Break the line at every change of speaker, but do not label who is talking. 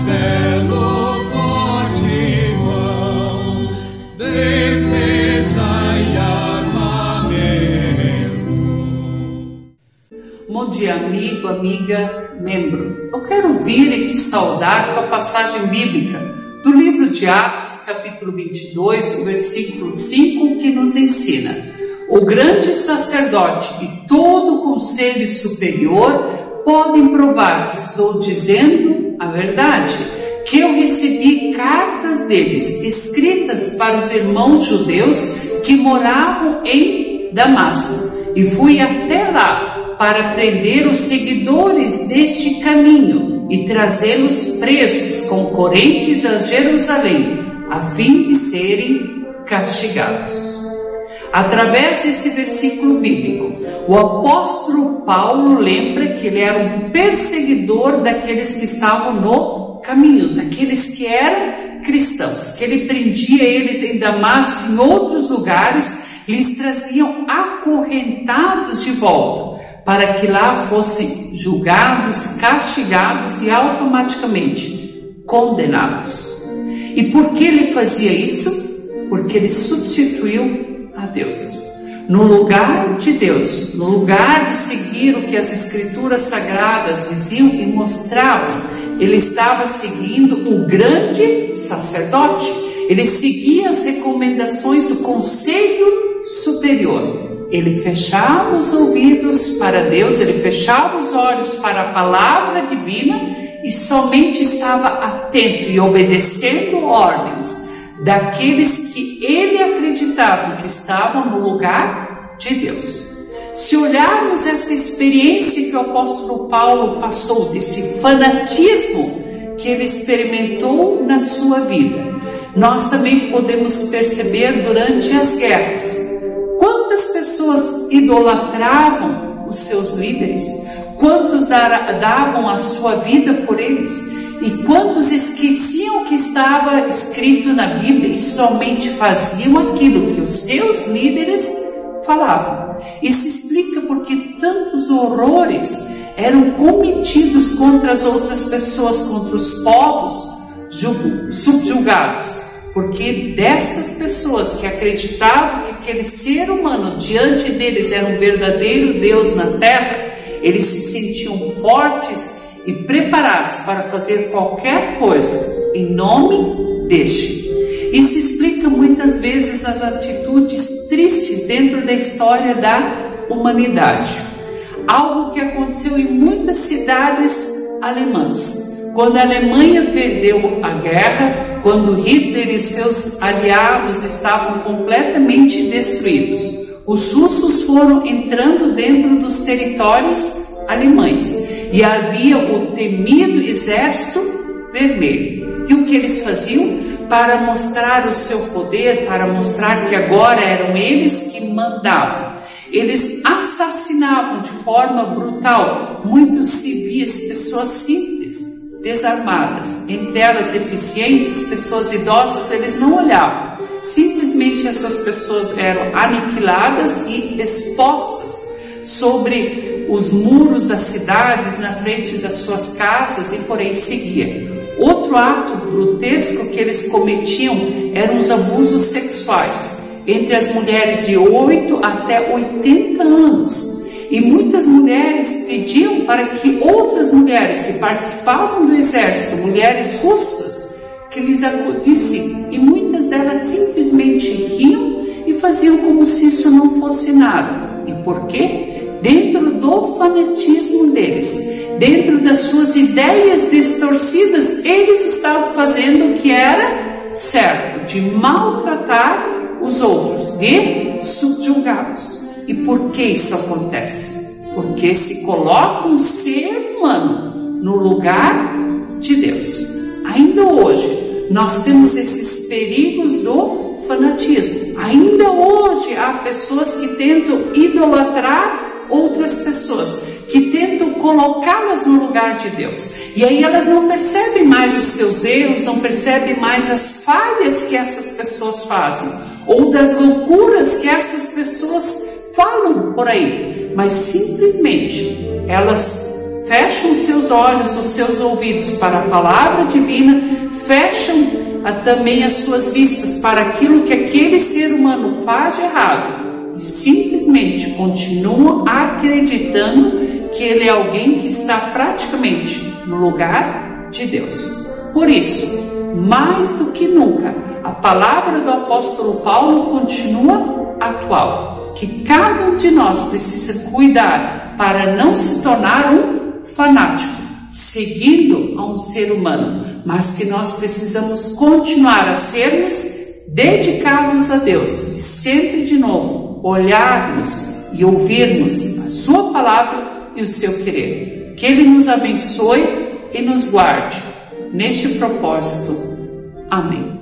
castelo forte mão, defesa e armamento.
Bom dia, amigo, amiga, membro. Eu quero vir e te saudar com a passagem bíblica do livro de Atos, capítulo 22, o versículo 5, que nos ensina: o grande sacerdote e todo o conselho superior podem provar que estou dizendo a verdade, que eu recebi cartas deles, escritas para os irmãos judeus que moravam em Damasco, e fui até lá para prender os seguidores deste caminho e trazê-los presos com correntes a Jerusalém, a fim de serem castigados. Através desse versículo bíblico, o apóstolo Paulo lembra que ele era um perseguidor daqueles que estavam no caminho, daqueles que eram cristãos, que ele prendia eles em Damasco e em outros lugares, lhes traziam acorrentados de volta, para que lá fossem julgados, castigados e automaticamente condenados. E por que ele fazia isso? Porque ele substituiu a Deus. No lugar de Deus, no lugar de seguir o que as escrituras sagradas diziam e mostravam, ele estava seguindo o grande sacerdote. Ele seguia as recomendações do conselho superior. Ele fechava os ouvidos para Deus, ele fechava os olhos para a palavra divina e somente estava atento e obedecendo ordens daqueles que ele acreditava que estavam no lugar de Deus. Se olharmos essa experiência que o apóstolo Paulo passou, desse fanatismo que ele experimentou na sua vida, nós também podemos perceber durante as guerras. Quantas pessoas idolatravam os seus líderes? Quantos davam a sua vida por eles? E quantos esqueciam o que estava escrito na Bíblia e somente faziam aquilo que os seus líderes falavam? Isso explica porque tantos horrores eram cometidos contra as outras pessoas, contra os povos subjugados. Porque destas pessoas que acreditavam que aquele ser humano diante deles era um verdadeiro Deus na terra, eles se sentiam fortes e preparados para fazer qualquer coisa em nome deste. Isso explica muitas vezes as atitudes tristes dentro da história da humanidade. Algo que aconteceu em muitas cidades alemãs. Quando a Alemanha perdeu a guerra, quando Hitler e seus aliados estavam completamente destruídos, os russos foram entrando dentro dos territórios alemães e havia o temido Exército Vermelho. E o que eles faziam? Para mostrar o seu poder, para mostrar que agora eram eles que mandavam, eles assassinavam de forma brutal muitos civis, pessoas simples, desarmadas, entre elas deficientes, pessoas idosas. Eles não olhavam, simplesmente essas pessoas eram aniquiladas e expostas sobre os muros das cidades, na frente das suas casas e por aí seguia. Outro ato grotesco que eles cometiam eram os abusos sexuais entre as mulheres de 8 até 80 anos. E muitas mulheres pediam para que outras mulheres que participavam do exército, mulheres russas, que lhes acudissem. E muitas delas simplesmente riam e faziam como se isso não fosse nada. E por quê? Dentro do fanatismo deles, dentro das suas ideias distorcidas, eles estavam fazendo o que era certo, de maltratar os outros, de subjugá-los. E por que isso acontece? Porque se coloca um ser humano no lugar de Deus. Ainda hoje, nós temos esses perigos do fanatismo. Ainda hoje, há pessoas que tentam idolatrar outras pessoas, que tentam colocá-las no lugar de Deus. E aí elas não percebem mais os seus erros, não percebem mais as falhas que essas pessoas fazem, ou das loucuras que essas pessoas falam por aí, mas simplesmente elas fecham os seus olhos, os seus ouvidos para a palavra divina, fecham também as suas vistas para aquilo que aquele ser humano faz de errado e simplesmente continuam acreditando que ele é alguém que está praticamente no lugar de Deus. Por isso, mais do que nunca, a palavra do apóstolo Paulo continua atual, que cada um de nós precisa cuidar para não se tornar um fanático, seguindo a um ser humano, mas que nós precisamos continuar a sermos dedicados a Deus e sempre de novo olharmos e ouvirmos a sua palavra e o seu querer. Que Ele nos abençoe e nos guarde neste propósito. Amém.